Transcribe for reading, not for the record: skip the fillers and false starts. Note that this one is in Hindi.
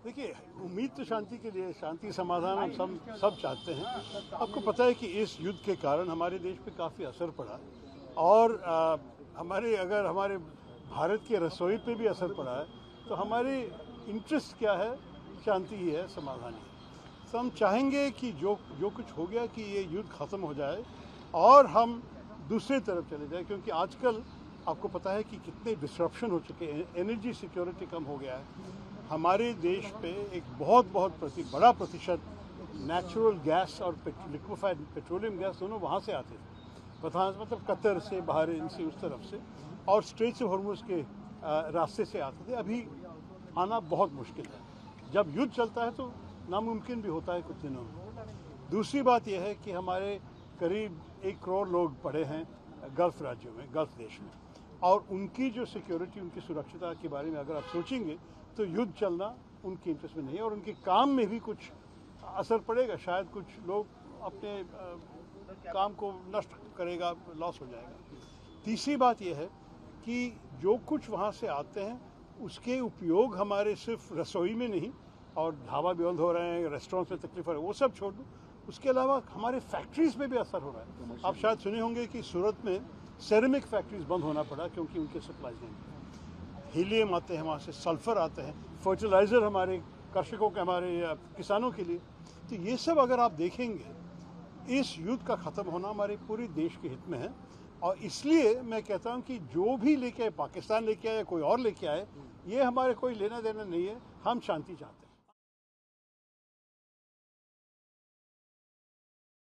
देखिए, उम्मीद तो शांति के लिए, शांति समाधान हम सब चाहते हैं। आपको पता है कि इस युद्ध के कारण हमारे देश पे काफ़ी असर पड़ा और हमारे भारत के रसोई पे भी असर पड़ा है। तो हमारे इंटरेस्ट क्या है? शांति ही है, समाधान ही है। तो हम चाहेंगे कि जो कुछ हो गया कि ये युद्ध ख़त्म हो जाए और हम दूसरी तरफ चले जाए, क्योंकि आजकल आपको पता है कि कितने डिस्रप्शन हो चुके हैं। एनर्जी सिक्योरिटी कम हो गया है। हमारे देश पे एक बहुत बड़ा प्रतिशत नेचुरल गैस और लिक्विफाइड पेट्रोलियम गैस दोनों वहाँ से आते थे, मतलब कतर से, बहरीन से, उस तरफ से, और स्ट्रेट्स ऑफ हॉर्मुज़ के रास्ते से आते थे। अभी आना बहुत मुश्किल है। जब युद्ध चलता है तो नामुमकिन भी होता है कुछ दिनों में। दूसरी बात यह है कि हमारे करीब 1 करोड़ लोग पड़े हैं गल्फ़ राज्यों में, गल्फ़ देश में, और उनकी जो सिक्योरिटी, उनकी सुरक्षिता के बारे में अगर आप सोचेंगे तो युद्ध चलना उनके इंटरेस्ट में नहीं है और उनके काम में भी कुछ असर पड़ेगा। शायद कुछ लोग अपने काम को नष्ट करेगा, लॉस हो जाएगा। तीसरी बात यह है कि जो कुछ वहाँ से आते हैं उसके उपयोग हमारे सिर्फ रसोई में नहीं, और ढाबा भी बंद हो रहे हैं, रेस्टोरेंट्स में तकलीफ हो रही है, वो सब छोड़ दो। उसके अलावा हमारे फैक्ट्रीज़ में भी असर हो रहा है। आप शायद सुने होंगे कि सूरत में सेरेमिक फैक्ट्रीज बंद होना पड़ा क्योंकि उनके सप्लाईज नहीं मिले। हीलियम आते हैं वहाँ से, सल्फ़र आते हैं, फर्टिलाइज़र हमारे कृषकों के, हमारे किसानों के लिए। तो ये सब अगर आप देखेंगे, इस युद्ध का ख़त्म होना हमारे पूरे देश के हित में है। और इसलिए मैं कहता हूँ कि जो भी लेके आए, पाकिस्तान लेके आए या कोई और लेके आए, ये हमारे कोई लेना देना नहीं है। हम शांति चाहते हैं।